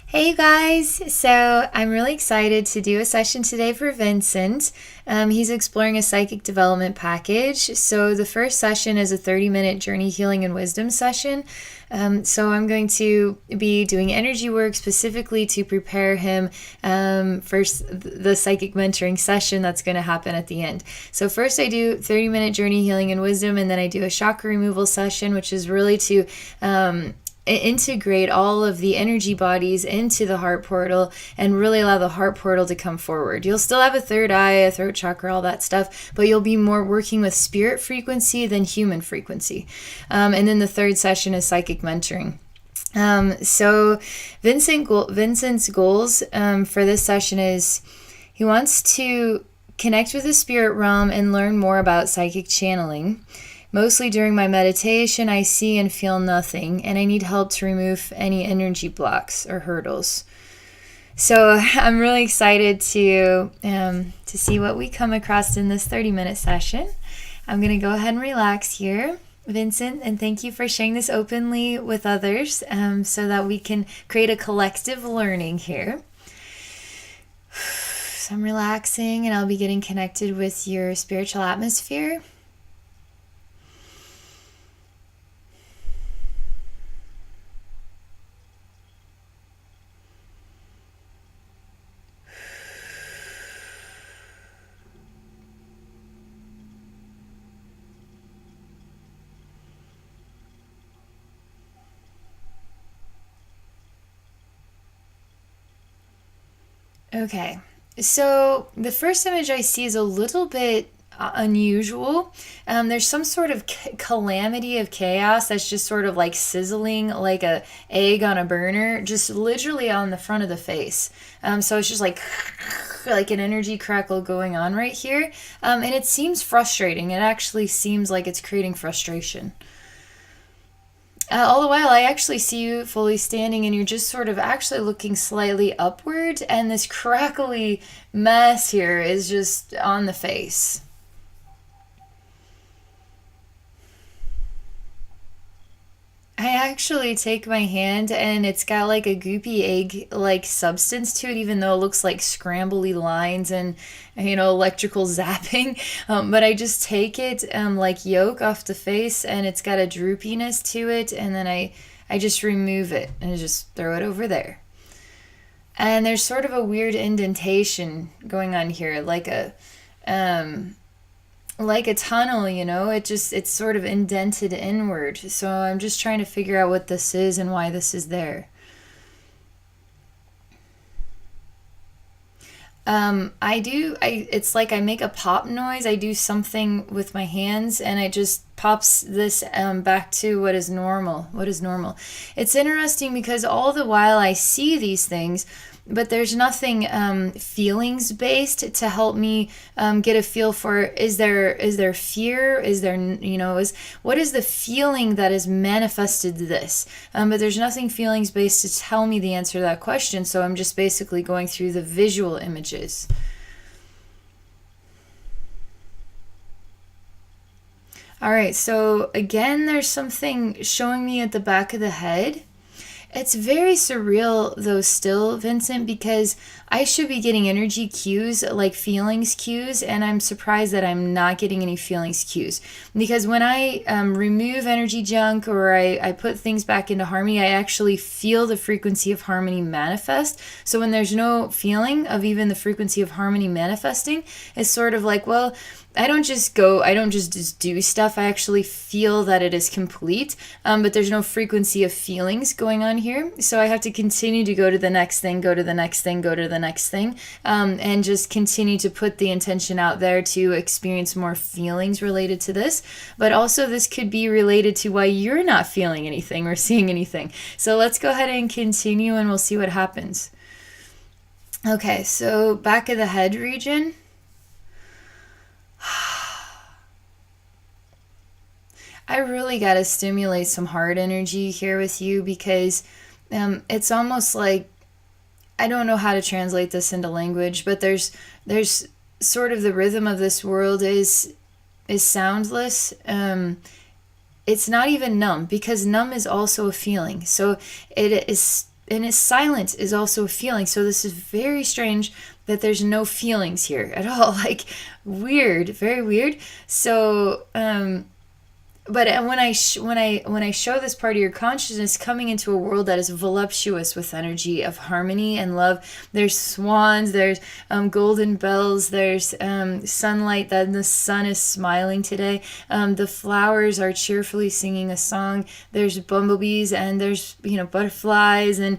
Hey you guys! So I'm really excited to do a session today for Vincent. He's exploring a psychic development package. So the first session is a 30-minute journey healing and wisdom session. So I'm going to be doing energy work specifically to prepare him for the psychic mentoring session that's going to happen at the end. So first I do 30-minute journey healing and wisdom, and then I do a chakra removal session, which is really to integrate all of the energy bodies into the heart portal and really allow the heart portal to come forward. You'll still have a third eye, a throat chakra, all that stuff, but you'll be more working with spirit frequency than human frequency. And then the third session is psychic mentoring. So Vincent's goals for this session is he wants to connect with the spirit realm and learn more about psychic channeling. Mostly during my meditation, I see and feel nothing, and I need help to remove any energy blocks or hurdles. So I'm really excited to see what we come across in this 30-minute session. I'm going to go ahead and relax here, Vincent, and thank you for sharing this openly with others so that we can create a collective learning here. So I'm relaxing, and I'll be getting connected with your spiritual atmosphere. Okay, so the first image I see is a little bit unusual. There's some sort of calamity of chaos that's just sort of like sizzling like a egg on a burner, just literally on the front of the face. So it's just like an energy crackle going on right here. And it seems frustrating. It actually seems like it's creating frustration. All the while, I actually see you fully standing and you're just sort of actually looking slightly upward, and this crackly mess here is just on the face. I actually take my hand and it's got like a goopy egg like substance to it, even though it looks like scrambly lines and electrical zapping. But I just take it like yolk off the face, and it's got a droopiness to it, and then I just remove it and just throw it over there. And there's sort of a weird indentation going on here, um, like a tunnel, it's sort of indented inward. So I'm just trying to figure out what this is and why this is there. It's like I make a pop noise. I do something with my hands and it just pops this back to what is normal. What is normal? It's interesting because all the while I see these things, but there's nothing feelings based to help me get a feel for, is there fear, what is the feeling that has manifested this, but there's nothing feelings based to tell me the answer to that question. So I'm just basically going through the visual images. All right, so again, there's something showing me at the back of the head. It's very surreal, though, still, Vincent, because I should be getting energy cues, like feelings cues, and I'm surprised that I'm not getting any feelings cues. Because when I remove energy junk or I put things back into harmony, I actually feel the frequency of harmony manifest. So when there's no feeling of even the frequency of harmony manifesting, it's sort of like, well, I don't just do stuff. I actually feel that it is complete, but there's no frequency of feelings going on here. So I have to continue to go to the next thing, go to the next thing, go to the next thing, and just continue to put the intention out there to experience more feelings related to this. But also this could be related to why you're not feeling anything or seeing anything. So let's go ahead and continue and we'll see what happens. Okay, so back of the head region. I really got to stimulate some heart energy here with you because it's almost like, I don't know how to translate this into language, but there's sort of the rhythm of this world is soundless. It's not even numb, because numb is also a feeling. So it is silence is also a feeling. So this is very strange that there's no feelings here at all. Like, weird, very weird. So but when I show this part of your consciousness coming into a world that is voluptuous with energy of harmony and love, there's swans, there's golden bells, there's sunlight, that the sun is smiling today, the flowers are cheerfully singing a song, there's bumblebees, and there's butterflies and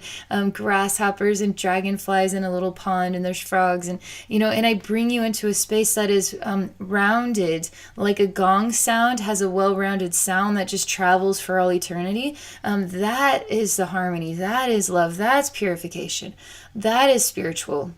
grasshoppers and dragonflies in a little pond, and there's frogs, and and I bring you into a space that is rounded, like a gong sound has a well-rounded sound that just travels for all eternity. That is the harmony. That is love. That's purification. That is spiritual.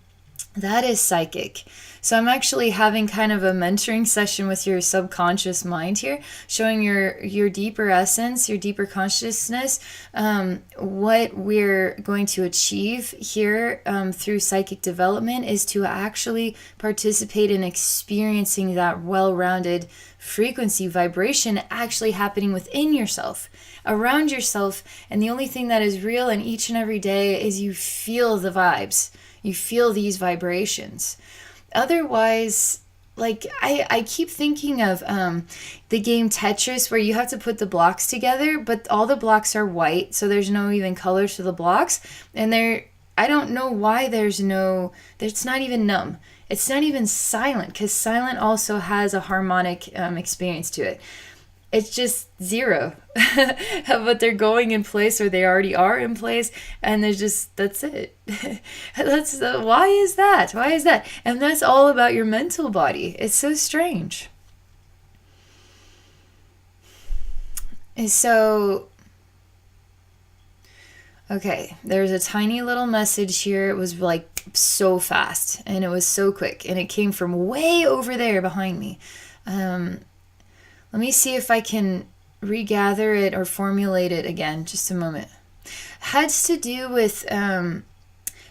That is psychic. So I'm actually having kind of a mentoring session with your subconscious mind here, showing your deeper essence, your deeper consciousness, what we're going to achieve here through psychic development is to actually participate in experiencing that well-rounded frequency vibration actually happening within yourself, around yourself. And the only thing that is real in each and every day is you feel the vibes. You feel these vibrations. Otherwise, like I keep thinking of the game Tetris, where you have to put the blocks together, but all the blocks are white, so there's no even colors to the blocks. And I don't know why it's not even numb. It's not even silent, because silent also has a harmonic experience to it. It's just zero. But they're going in place, or they already are in place, and that's it. Why is that? Why is that? And that's all about your mental body. It's so strange. And so, okay, there's a tiny little message here. It was like so fast, and it was so quick, and it came from way over there behind me. Let me see if I can regather it or formulate it again. Just a moment. Has to do with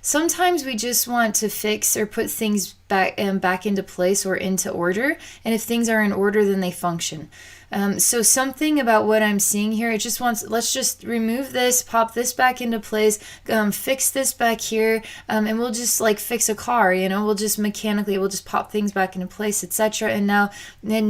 sometimes we just want to fix or put things back into place or into order, and if things are in order, then they function. So something about what I'm seeing here, it just wants, let's just remove this, pop this back into place, fix this back here, and we'll just like fix a car, we'll just pop things back into place, etc. And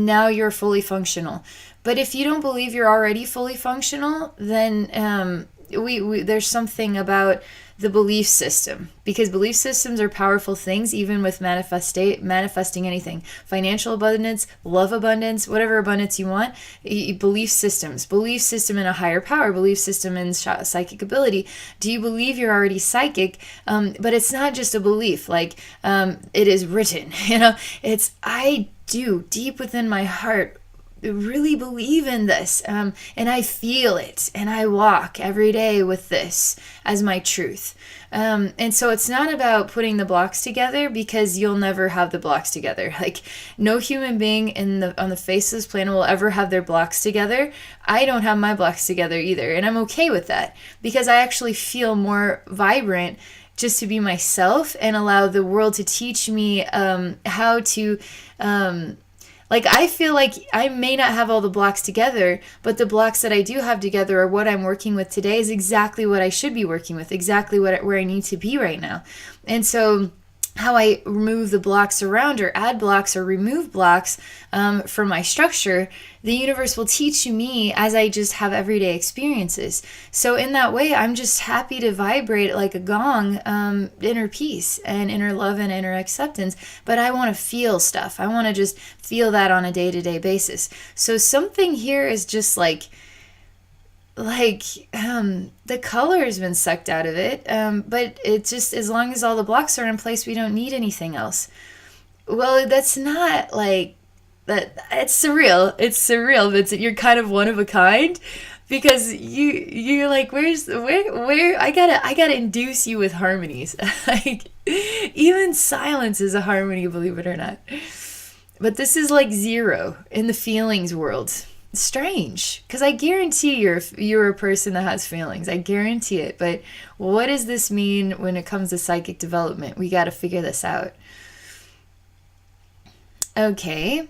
now you're fully functional. But if you don't believe you're already fully functional, then there's something about the belief system, because belief systems are powerful things, even with manifesting anything, financial abundance, love abundance, whatever abundance you want. Belief system in a higher power, belief system in psychic ability. Do you believe you're already psychic? But it's not just a belief, like it is written, it's I do deep within my heart really believe in this, and I feel it, and I walk every day with this as my truth, and so it's not about putting the blocks together, because you'll never have the blocks together. Like, no human being on the face of this planet will ever have their blocks together. I don't have my blocks together either, and I'm okay with that, because I actually feel more vibrant just to be myself and allow the world to teach me how to like, I feel like I may not have all the blocks together, but the blocks that I do have together, or what I'm working with today, is exactly what I should be working with, exactly where I need to be right now. And so how I remove the blocks around, or add blocks or remove blocks from my structure, the universe will teach me as I just have everyday experiences. So in that way, I'm just happy to vibrate like a gong, inner peace and inner love and inner acceptance. But I want to feel stuff. I want to just feel that on a day-to-day basis. So something here is just like the color has been sucked out of it, but it's just, as long as all the blocks are in place, we don't need anything else. Well, that's not like that. It's surreal, but you're kind of one of a kind, because you're like, where I gotta induce you with harmonies. Like, even silence is a harmony, believe it or not. But this is like zero in the feelings world. Strange, because I guarantee you're a person that has feelings. I guarantee it. But what does this mean when it comes to psychic development? We got to figure this out. Okay.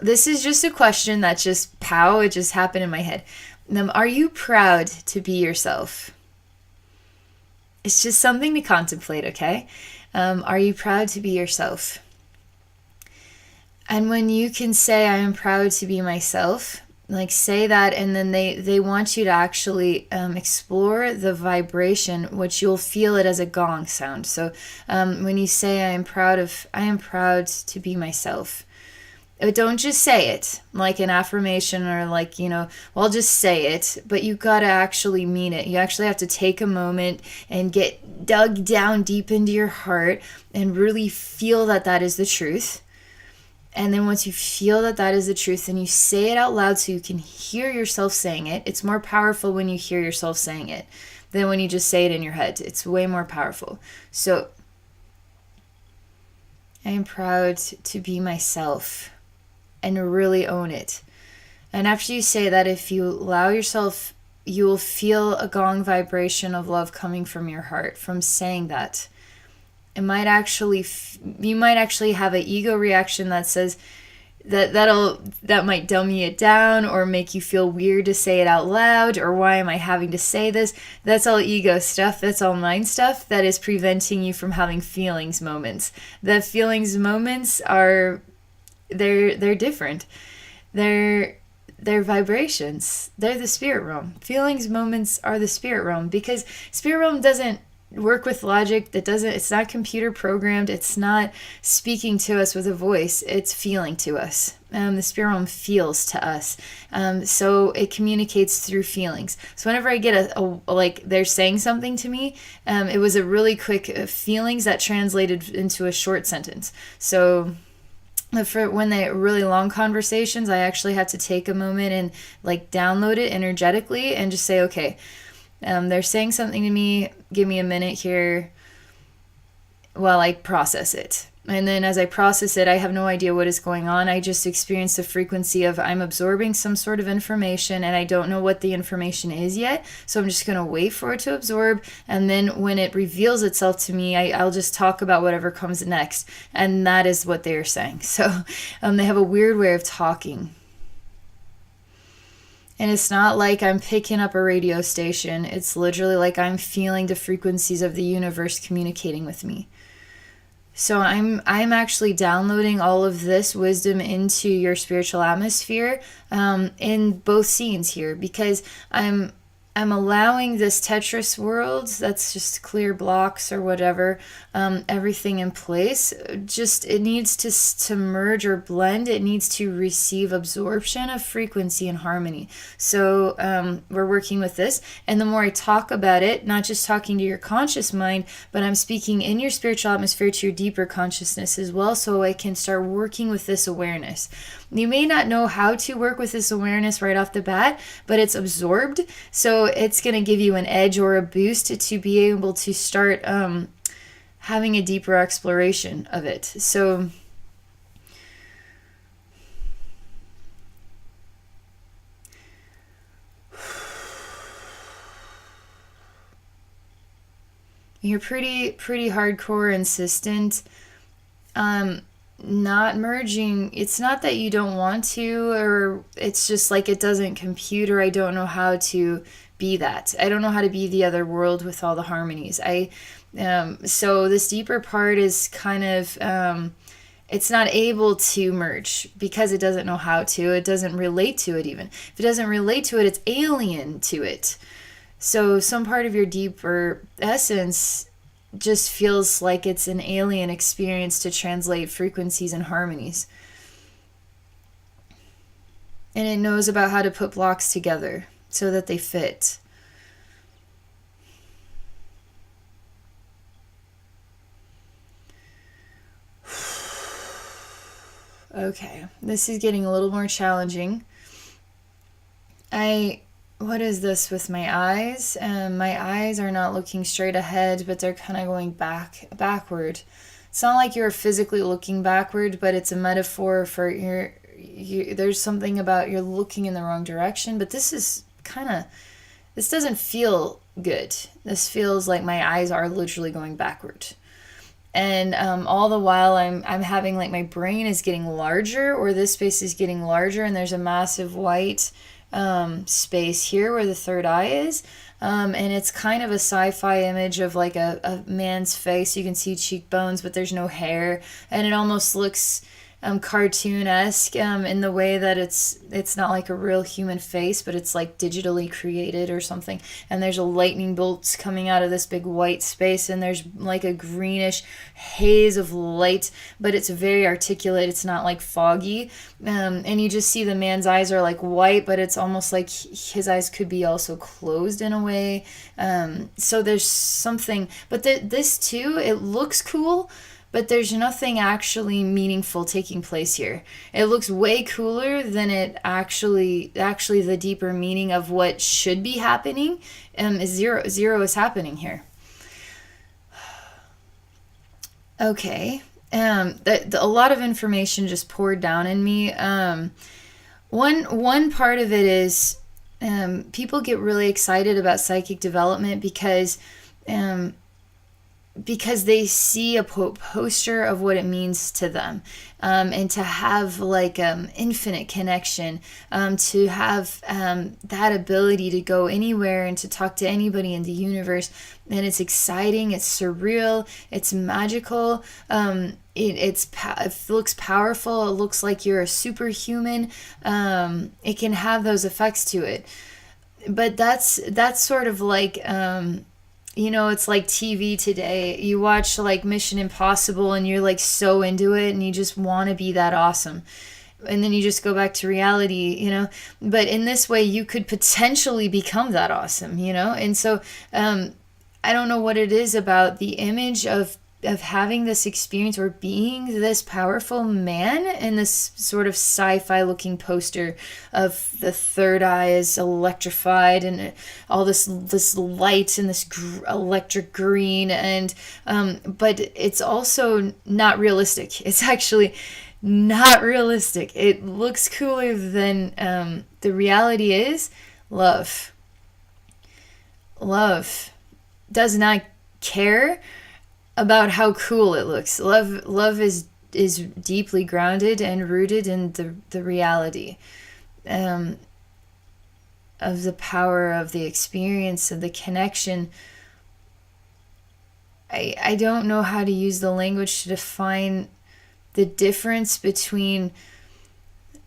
This is just a question that just it just happened in my head. Are you proud to be yourself? It's just something to contemplate, okay? Are you proud to be yourself? And when you can say, I am proud to be myself, like say that, and then they want you to actually explore the vibration, which you'll feel it as a gong sound. So when you say, I am proud to be myself. Don't just say it like an affirmation or like, well, just say it, but you got to actually mean it. You actually have to take a moment and get dug down deep into your heart and really feel that that is the truth. And then once you feel that that is the truth, then you say it out loud so you can hear yourself saying it. It's more powerful when you hear yourself saying it than when you just say it in your head. It's way more powerful. So I am proud to be myself. And really own it. And after you say that, if you allow yourself, you will feel a gong vibration of love coming from your heart from saying that. You might actually have an ego reaction that says that might dummy it down or make you feel weird to say it out loud, or why am I having to say this? That's all ego stuff. That's all mind stuff that is preventing you from having feelings moments. The feelings moments are they're different. They're vibrations. They're the spirit realm. Feelings moments are the spirit realm, because spirit realm doesn't work with logic. It's not computer programmed. It's not speaking to us with a voice. It's feeling to us. The spirit realm feels to us. So it communicates through feelings. So whenever I get like they're saying something to me, it was a really quick feelings that translated into a short sentence. So for when they really long conversations, I actually have to take a moment and like download it energetically and just say, okay, they're saying something to me. Give me a minute here while I process it. And then as I process it, I have no idea what is going on. I just experience the frequency of I'm absorbing some sort of information and I don't know what the information is yet. So I'm just going to wait for it to absorb. And then when it reveals itself to me, I'll just talk about whatever comes next. And that is what they're saying. So they have a weird way of talking. And it's not like I'm picking up a radio station. It's literally like I'm feeling the frequencies of the universe communicating with me. So I'm actually downloading all of this wisdom into your spiritual atmosphere in both scenes here, because I'm allowing this Tetris world that's just clear blocks or whatever, everything in place. Just it needs to merge or blend. It needs to receive absorption of frequency and harmony. So we're working with this. And the more I talk about it, not just talking to your conscious mind, but I'm speaking in your spiritual atmosphere to your deeper consciousness as well, so I can start working with this awareness. You may not know how to work with this awareness right off the bat, but it's absorbed. So it's going to give you an edge or a boost to be able to start having a deeper exploration of it. So you're pretty hardcore insistent. Not merging. It's not that you don't want to, or it's just like it doesn't compute, or I don't know how to be that. I don't know how to be the other world with all the harmonies. So this deeper part is kind of it's not able to merge because it doesn't know how to. It doesn't relate to it even. If it doesn't relate to it, it's alien to it. So some part of your deeper essence just feels like it's an alien experience to translate frequencies and harmonies. And it knows about how to put blocks together so that they fit. Okay, this is getting a little more challenging. What is this with my eyes? My eyes are not looking straight ahead, but they're kind of going backward. It's not like you're physically looking backward, but it's a metaphor for there's something about you're looking in the wrong direction, but this doesn't feel good. This feels like my eyes are literally going backward. And all the while I'm having like my brain is getting larger, or this space is getting larger, and there's a massive white space here where the third eye is. And it's kind of a sci-fi image of like a man's face. You can see cheekbones, but there's no hair, and it almost looks cartoon-esque in the way that it's not like a real human face, but it's like digitally created or something. And there's a lightning bolts coming out of this big white space, and there's like a greenish haze of light, but it's very articulate. It's not like foggy. And you just see the man's eyes are like white, but it's almost like his eyes could be also closed in a way. So there's something, but this too, it looks cool, but there's nothing actually meaningful taking place here. It looks way cooler than it actually the deeper meaning of what should be happening is zero is happening here. Okay. A lot of information just poured down in me. One part of it is people get really excited about psychic development because they see a poster of what it means to them, and to have like infinite connection, to have that ability to go anywhere and to talk to anybody in the universe. And it's exciting, it's surreal, it's magical, it looks powerful, it looks like you're a superhuman. It can have those effects to it. But that's sort of like it's like TV today. You watch like Mission Impossible and you're like so into it and you just want to be that awesome. And then you just go back to reality. But in this way, you could potentially become that awesome, And so I don't know what it is about the image of having this experience or being this powerful man in this sort of sci-fi looking poster of the third eye is electrified and all this light and this electric green, and but it's also not realistic. It's actually not realistic. It looks cooler than the reality is. Love does not care about how cool it looks. Love is deeply grounded and rooted in the reality of the power of the experience and the connection. I don't know how to use the language to define the difference between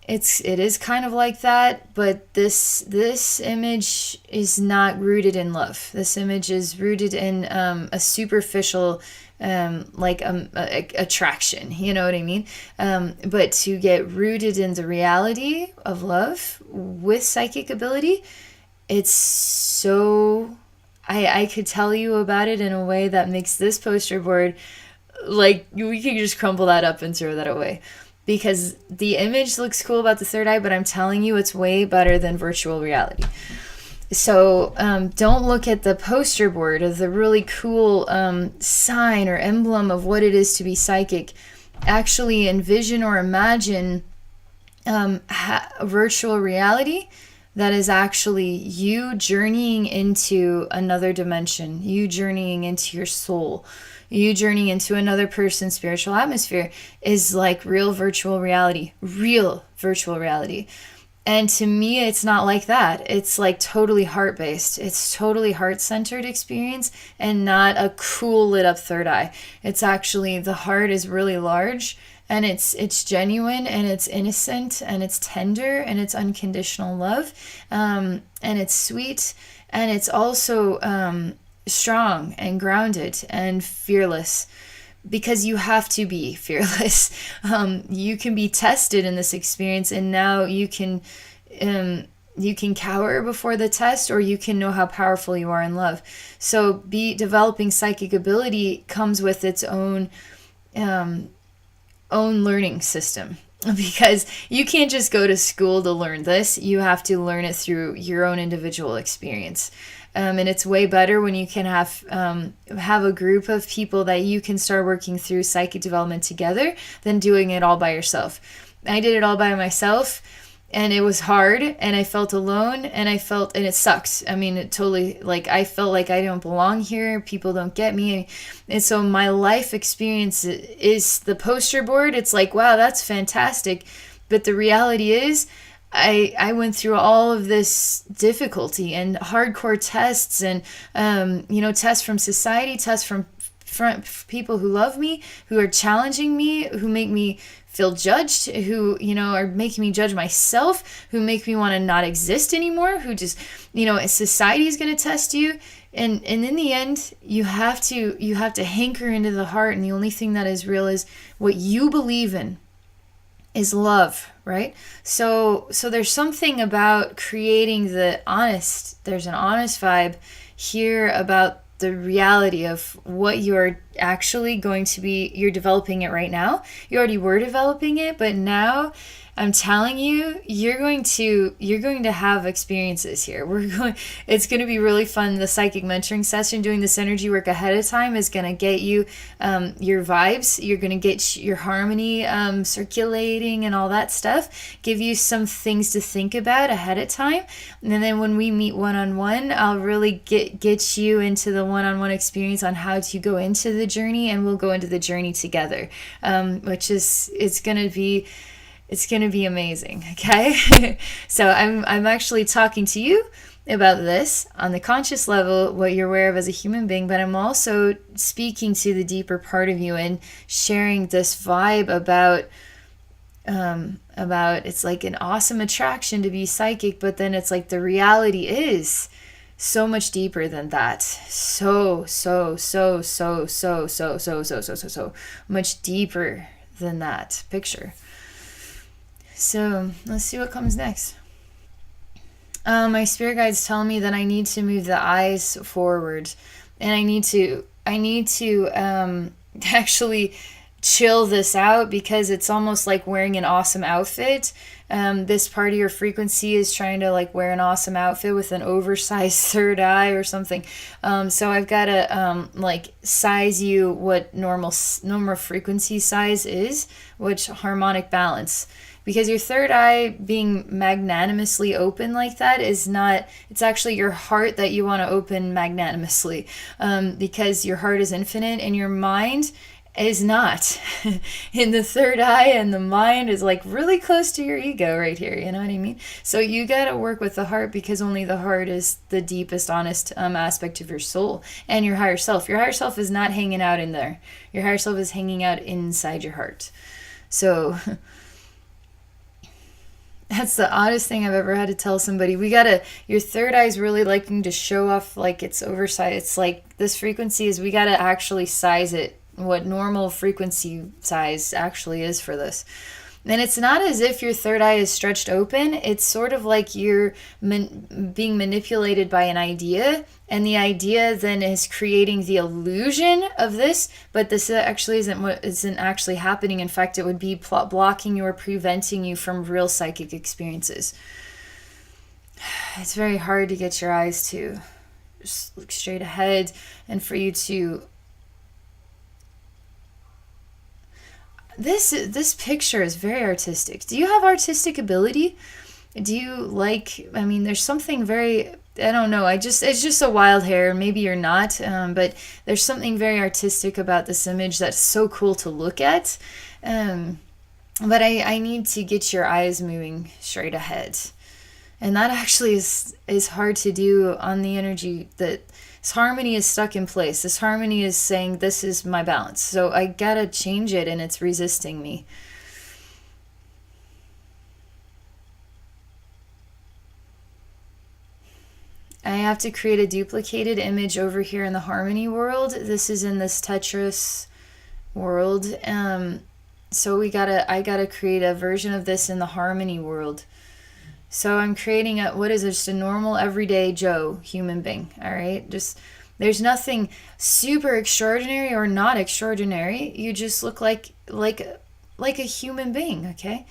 it is kind of like that, but this image is not rooted in love. This image is rooted in a superficial attraction, you know what I mean? But to get rooted in the reality of love with psychic ability, it's so I could tell you about it in a way that makes this poster board like we could just crumple that up and throw that away. Because the image looks cool about the third eye, but I'm telling you, it's way better than virtual reality. So don't look at the poster board of the really cool sign or emblem of what it is to be psychic. Actually envision or imagine virtual reality that is actually you journeying into another dimension, you journeying into your soul, you journeying into another person's spiritual atmosphere is like real virtual reality. And to me, it's not like that. It's like totally heart-based. It's totally heart-centered experience and not a cool lit up third eye. It's actually, the heart is really large and it's genuine and it's innocent and it's tender and it's unconditional love. And it's sweet and it's also strong and grounded and fearless. Because you have to be fearless. You can be tested in this experience, and now you can cower before the test, or you can know how powerful you are in love. So, developing psychic ability comes with its own learning system. Because you can't just go to school to learn this. You have to learn it through your own individual experience. And it's way better when you can have a group of people that you can start working through psychic development together than doing it all by yourself. I did it all by myself, and it was hard, and I felt alone, and it sucked. I mean, it totally, I felt like I don't belong here. People don't get me. And so my life experience is the poster board. It's like, wow, that's fantastic. But the reality is, I went through all of this difficulty and hardcore tests and tests from society, tests from people who love me, who are challenging me, who make me feel judged, who are making me judge myself, who make me want to not exist anymore, who just society is going to test you. And in the end, you have to hanker into the heart, and the only thing that is real is what you believe in is love, right? So there's something about creating there's an honest vibe here about the reality of what you're actually going to be. You're developing it right now. You already were developing it, but now I'm telling you, you're going to have experiences here. It's going to be really fun. The psychic mentoring session, doing this energy work ahead of time, is going to get you your vibes. You're going to get your harmony circulating and all that stuff. Give you some things to think about ahead of time. And then when we meet one-on-one, I'll really get you into the one-on-one experience on how to go into the journey, and we'll go into the journey together, it's going to be amazing, okay? So I'm actually talking to you about this on the conscious level, what you're aware of as a human being, but I'm also speaking to the deeper part of you and sharing this vibe about it's like an awesome attraction to be psychic, but then it's like the reality is so much deeper than that. So much deeper than that picture. So let's see what comes next. My spirit guides tell me that I need to move the eyes forward, and I need to actually chill this out, because it's almost like wearing an awesome outfit. This part of your frequency is trying to like wear an awesome outfit with an oversized third eye or something. So I've got to like size you what normal frequency size is, which harmonic balance. Because your third eye being magnanimously open like that is not, it's actually your heart that you want to open magnanimously, because your heart is infinite and your mind is not. In the third eye, and the mind is like really close to your ego right here, you know what I mean? So you got to work with the heart, because only the heart is the deepest, honest aspect of your soul and your higher self. Your higher self is not hanging out in there. Your higher self is hanging out inside your heart. So that's the oddest thing I've ever had to tell somebody. Your third eye is really liking to show off like it's oversized. It's like this frequency is, we got to actually size it, what normal frequency size actually is for this. And it's not as if your third eye is stretched open. It's sort of like you're being manipulated by an idea, and the idea then is creating the illusion of this, but this actually isn't actually happening. In fact, it would be blocking you or preventing you from real psychic experiences. It's very hard to get your eyes to just look straight ahead, and for you to This picture is very artistic. Do you have artistic ability? Do you like, I mean, there's something very, I don't know, it's just a wild hair. Maybe you're not, but there's something very artistic about this image that's so cool to look at. But I need to get your eyes moving straight ahead. And that actually is hard to do on the energy that this harmony is stuck in place. This harmony is saying, this is my balance. So I gotta change it, and it's resisting me. I have to create a duplicated image over here in the harmony world. This is in this Tetris world. So I gotta create a version of this in the harmony world. So I'm creating just a normal everyday Joe human being, all right? Just, there's nothing super extraordinary or not extraordinary. You just look like a human being, okay?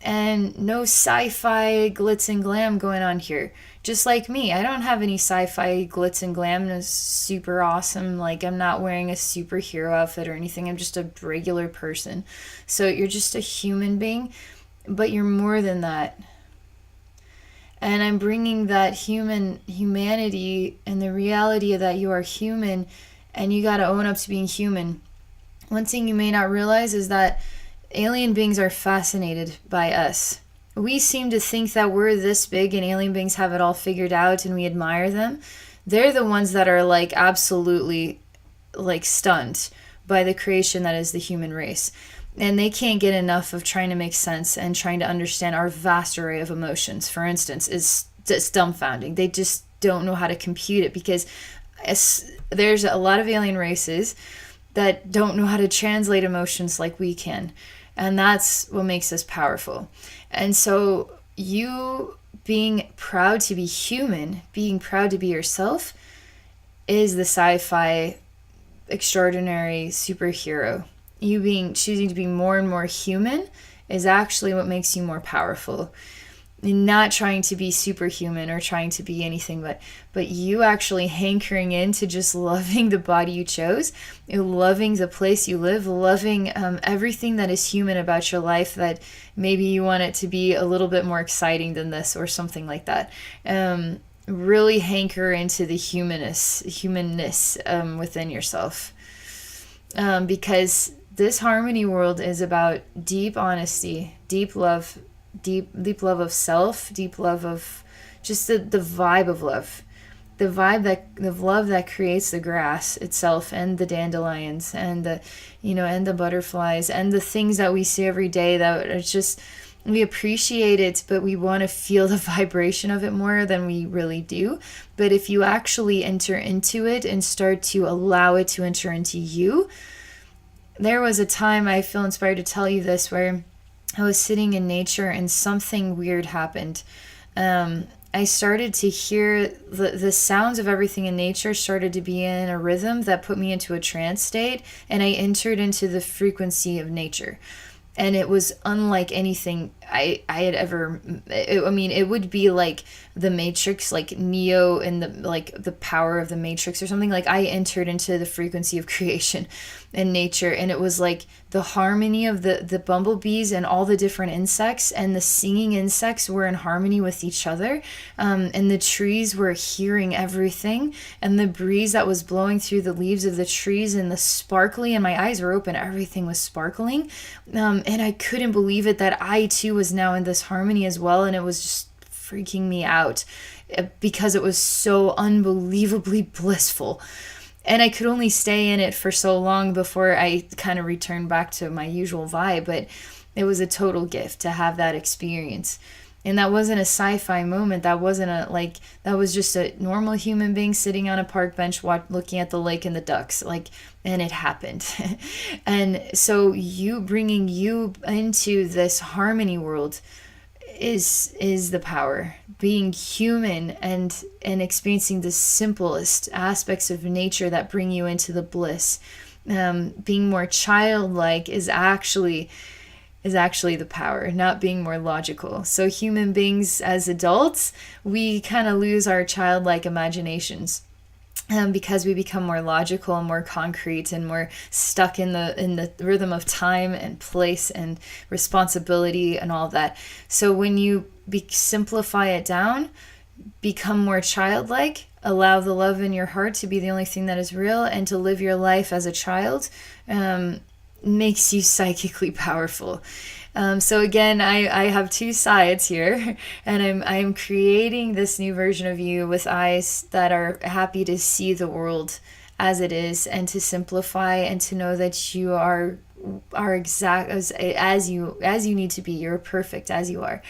And no sci-fi glitz and glam going on here. Just like me, I don't have any sci-fi glitz and glam. It's super awesome. Like, I'm not wearing a superhero outfit or anything. I'm just a regular person. So you're just a human being, but you're more than that. And I'm bringing that humanity and the reality of that you are human, and you got to own up to being human. One thing you may not realize is that alien beings are fascinated by us. we seem to think that we're this big and alien beings have it all figured out and we admire them. They're the ones that are like absolutely like stunned by the creation that is the human race. And they can't get enough of trying to make sense and trying to understand our vast array of emotions, for instance, is just dumbfounding. They just don't know how to compute it, because there's a lot of alien races that don't know how to translate emotions like we can. And that's what makes us powerful. And so you being proud to be human, being proud to be yourself, is the sci-fi extraordinary superhero. You choosing to be more and more human is actually what makes you more powerful. Not trying to be superhuman or trying to be anything, but you actually hankering into just loving the body you chose, loving the place you live, loving everything that is human about your life, that maybe you want it to be a little bit more exciting than this or something like that. Really hanker into the humanness within yourself, because this harmony world is about deep honesty, deep love, deep love of self, deep love of just the vibe of love, the love that creates the grass itself and the dandelions and the butterflies and the things that we see every day that are just, we appreciate it, but we want to feel the vibration of it more than we really do. But if you actually enter into it and start to allow it to enter into you, there was a time, I feel inspired to tell you this, where I was sitting in nature and something weird happened. I started to hear the sounds of everything in nature started to be in a rhythm that put me into a trance state, and I entered into the frequency of nature. And it was unlike anything I had ever. It would be like the Matrix, like Neo and the power of the Matrix or something. Like I entered into the frequency of creation and nature, and it was like the harmony of the bumblebees and all the different insects, and the singing insects were in harmony with each other, and the trees were hearing everything, and the breeze that was blowing through the leaves of the trees, and the sparkly, and my eyes were open, everything was sparkling, and I couldn't believe it that I too was now in this harmony as well, and it was just freaking me out because it was so unbelievably blissful. And I could only stay in it for so long before I kind of returned back to my usual vibe, but it was a total gift to have that experience. And that wasn't a sci-fi moment. That wasn't that was just a normal human being sitting on a park bench looking at the lake and the ducks, and it happened. And so you bringing you into this harmony world is the power. Being human and experiencing the simplest aspects of nature that bring you into the bliss. Being more childlike is actually the power, not being more logical. So human beings as adults, we kind of lose our childlike imaginations. Because we become more logical and more concrete and more stuck in the rhythm of time and place and responsibility and all that. So when you simplify it down, become more childlike, allow the love in your heart to be the only thing that is real, and to live your life as a child, makes you psychically powerful. So again, I have two sides here, and I'm creating this new version of you with eyes that are happy to see the world as it is, and to simplify, and to know that you are exact as you need to be. You're perfect as you are.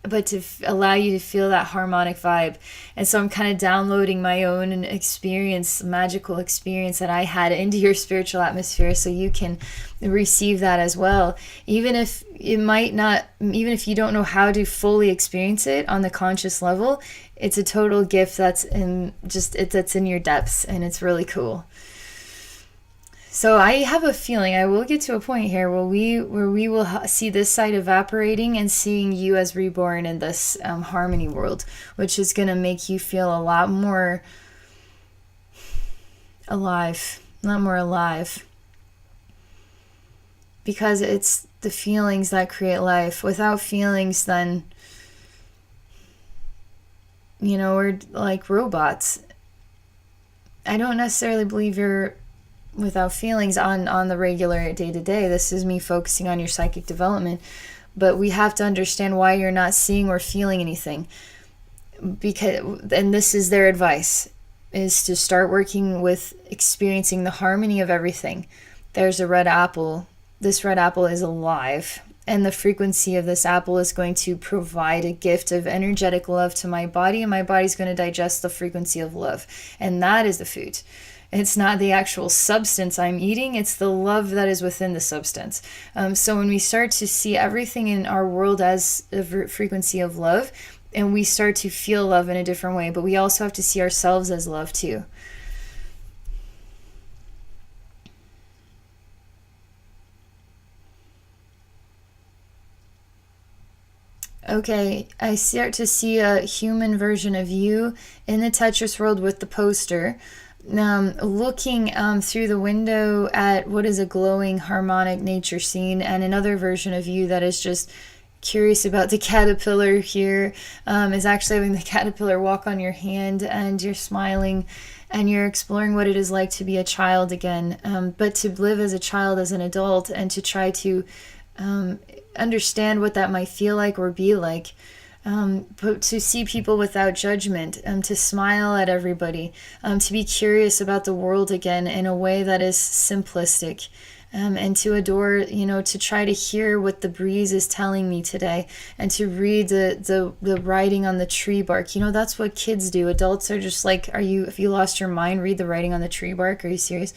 But to allow you to feel that harmonic vibe. And so I'm kind of downloading my own experience, magical experience that I had into your spiritual atmosphere, so you can receive that as well. Even if you don't know how to fully experience it on the conscious level, it's a total gift that's in your depths, and it's really cool. So I have a feeling I will get to a point here where we will see this side evaporating and seeing you as reborn in this harmony world, which is going to make you feel a lot more alive, because it's the feelings that create life. Without feelings, then, we're like robots. I don't necessarily believe you're without feelings on the regular day-to-day. This is me focusing on your psychic development. but we have to understand why you're not seeing or feeling anything. And this is their advice, is to start working with experiencing the harmony of everything. There's a red apple. This red apple is alive, and the frequency of this apple is going to provide a gift of energetic love to my body, and my body's going to digest the frequency of love, and that is the food. It's not the actual substance I'm eating, it's the love that is within the substance. So when we start to see everything in our world as a frequency of love, and we start to feel love in a different way, but we also have to see ourselves as love too. Okay, I start to see a human version of you in the Tetris world with the poster, looking through the window at what is a glowing harmonic nature scene, and another version of you that is just curious about the caterpillar here, is actually having the caterpillar walk on your hand, and you're smiling and you're exploring what it is like to be a child again, but to live as a child as an adult, and to try to understand what that might feel like or be like. But to see people without judgment, to smile at everybody, to be curious about the world again in a way that is simplistic, and to adore, to try to hear what the breeze is telling me today, and to read the writing on the tree bark. That's what kids do. Adults are just like, if you lost your mind, read the writing on the tree bark? Are you serious?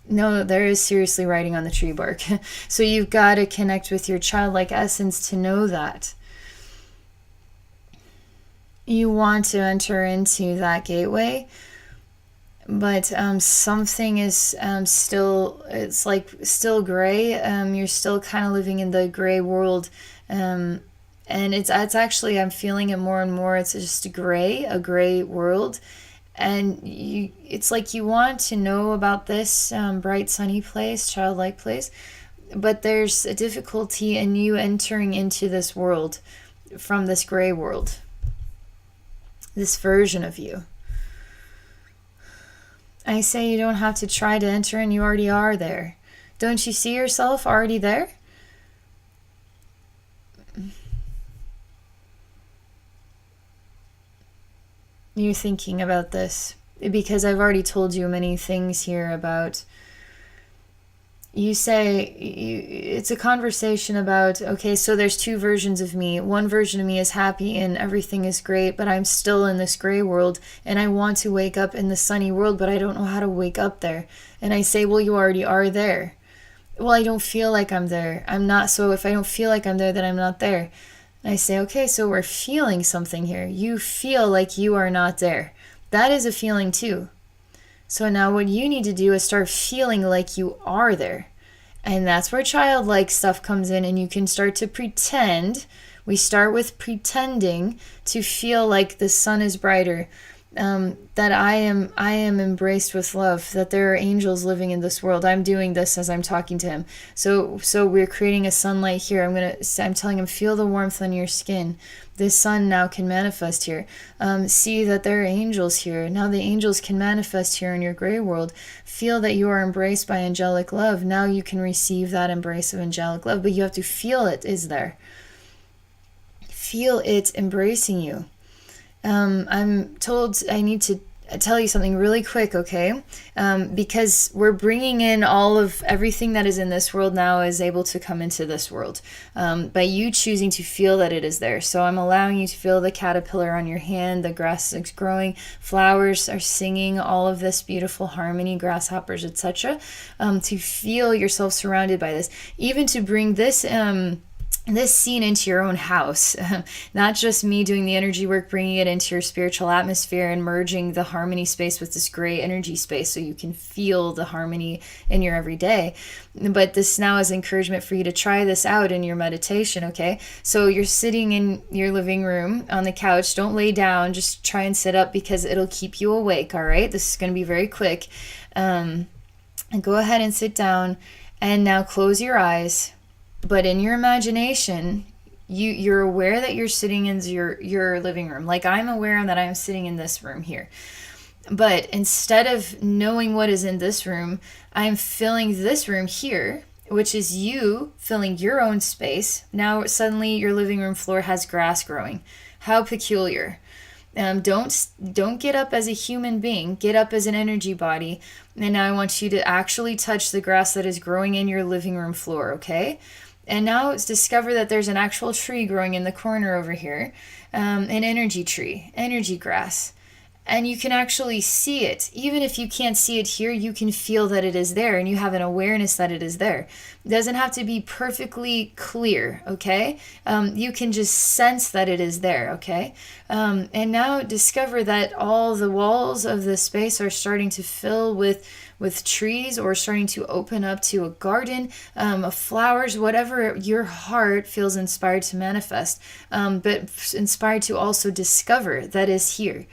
No, there is seriously writing on the tree bark. So you've got to connect with your childlike essence to know that. You want to enter into that gateway, but something is still gray. You're still kind of living in the gray world, and it's actually, I'm feeling it more and more. It's just a gray world, and it's like you want to know about this bright sunny place, childlike place, but there's a difficulty in you entering into this world from this gray world, this version of you. I say you don't have to try to enter in, you already are there. Don't you see yourself already there? You're thinking about this because I've already told you many things here about, you say, it's a conversation about, okay, so there's two versions of me. One version of me is happy and everything is great, but I'm still in this gray world, and I want to wake up in the sunny world, but I don't know how to wake up there. And I say, well, you already are there. Well, I don't feel like I'm there. I'm not. So if I don't feel like I'm there, then I'm not there. And I say, okay, so we're feeling something here. You feel like you are not there. That is a feeling too. So now what you need to do is start feeling like you are there. And that's where childlike stuff comes in, and you can start to pretend. We start with pretending to feel like the sun is brighter, that I am embraced with love, that there are angels living in this world. I'm doing this as I'm talking to him. So we're creating a sunlight here. I'm telling him, feel the warmth on your skin. This sun now can manifest here. See that there are angels here. Now the angels can manifest here in your gray world. Feel that you are embraced by angelic love. Now you can receive that embrace of angelic love, but you have to feel it is there. Feel it embracing you. I'm told I need to tell you something really quick, okay? Because we're bringing in all of everything that is in this world now is able to come into this world by you choosing to feel that it is there. So I'm allowing you to feel the caterpillar on your hand, the grass is growing, flowers are singing, all of this beautiful harmony, grasshoppers, etc. To feel yourself surrounded by this, even to bring this scene into your own house, not just me doing the energy work, bringing it into your spiritual atmosphere and merging the harmony space with this gray energy space so you can feel the harmony in your everyday. But this now is encouragement for you to try this out in your meditation, okay? So you're sitting in your living room on the couch. Don't lay down, just try and sit up because it'll keep you awake, all right? This is going to be very quick. And go ahead and sit down, and now close your eyes. But in your imagination, you're aware that you're sitting in your living room. Like I'm aware that I'm sitting in this room here. But instead of knowing what is in this room, I'm filling this room here which is you filling your own space. Now suddenly your living room floor has grass growing. How peculiar. Don't get up as a human being. Get up as an energy body. And now I want you to actually touch the grass that is growing in your living room floor, okay? And now discover that there's an actual tree growing in the corner over here, an energy tree, energy grass. And you can actually see it. Even if you can't see it here, you can feel that it is there and you have an awareness that it is there. It doesn't have to be perfectly clear, okay? You can just sense that it is there, okay? And now discover that all the walls of the space are starting to fill with trees, or starting to open up to a garden of flowers, whatever your heart feels inspired to manifest, but inspired to also discover that is here.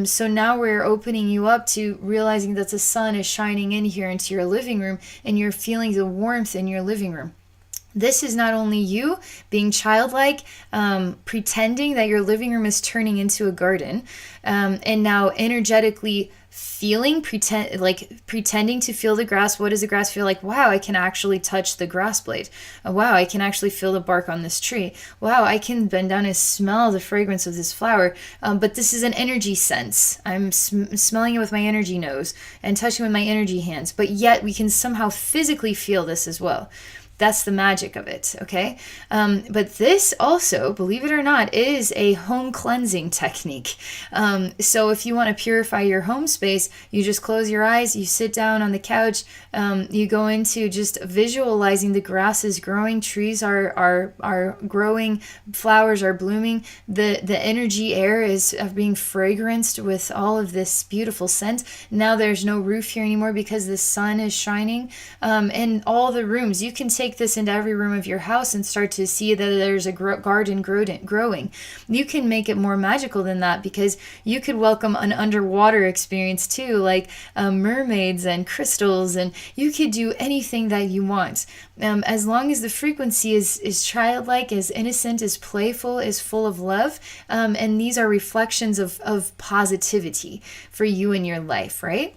So now we're opening you up to realizing that the sun is shining in here into your living room, and you're feeling the warmth in your living room. This is not only you being childlike, pretending that your living room is turning into a garden, and now energetically pretending to feel the grass. What does the grass feel like? Wow, I can actually touch the grass blade. Wow, I can actually feel the bark on this tree. Wow, I can bend down and smell the fragrance of this flower. But this is an energy sense. I'm smelling it with my energy nose and touching with my energy hands. But yet we can somehow physically feel this as well. That's the magic of it, okay? But this also, believe it or not, is a home cleansing technique. So if you want to purify your home space, you just close your eyes, you sit down on the couch, you go into just visualizing the grass is growing, trees are growing, flowers are blooming, the energy air is being fragranced with all of this beautiful scent. Now there's no roof here anymore because the sun is shining. In all the rooms, you can take this into every room of your house and start to see that there's a garden growing. You can make it more magical than that, because you could welcome an underwater experience too, like mermaids and crystals, and you could do anything that you want. As long as the frequency is childlike, is innocent, is playful, is full of love, and these are reflections of positivity for you in your life, right?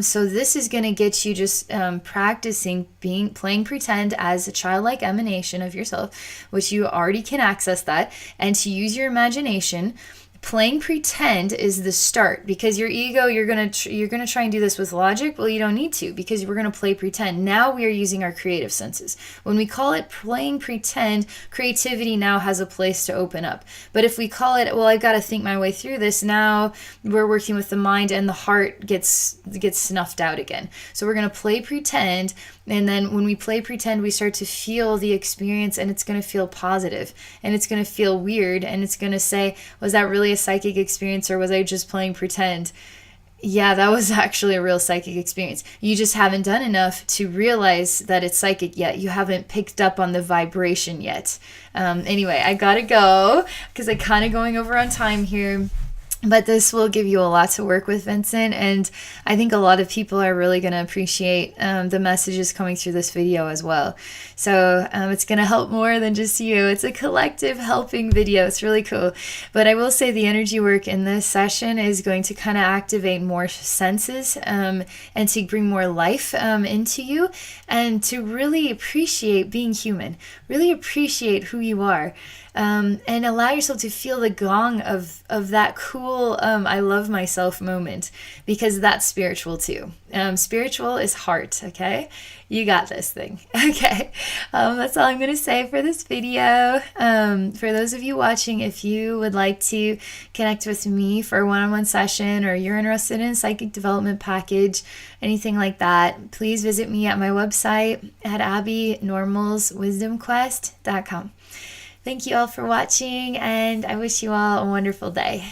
So this is going to get you just practicing playing pretend as a childlike emanation of yourself, which you already can access that, and to use your imagination. Playing pretend is the start, because your ego, you're gonna try and do this with logic. Well, you don't need to, because we're gonna play pretend. Now we are using our creative senses. When we call it playing pretend, creativity now has a place to open up. But if we call it, well, I've got to think my way through this, now we're working with the mind, and the heart gets snuffed out again. So we're gonna play pretend, and then when we play pretend, we start to feel the experience, and it's gonna feel positive, and it's gonna feel weird, and it's gonna say, was that really a psychic experience, or was I just playing pretend? Yeah, that was actually a real psychic experience. You just haven't done enough to realize that it's psychic yet. You haven't picked up on the vibration yet. Anyway, I gotta go because I'm kind of going over on time here. But this will give you a lot to work with, Vincent, and I think a lot of people are really going to appreciate the messages coming through this video as well. So it's going to help more than just you. It's a collective helping video. It's really cool. But I will say the energy work in this session is going to kind of activate more senses and to bring more life into you, and to really appreciate being human, really appreciate who you are. And allow yourself to feel the gong of that cool I love myself moment, because that's spiritual too. Spiritual is heart, okay? You got this thing. Okay, that's all I'm going to say for this video. For those of you watching, if you would like to connect with me for a one-on-one session, or you're interested in a psychic development package, anything like that, please visit me at my website at abbeynormalswisdomquest.com. Thank you all for watching, and I wish you all a wonderful day.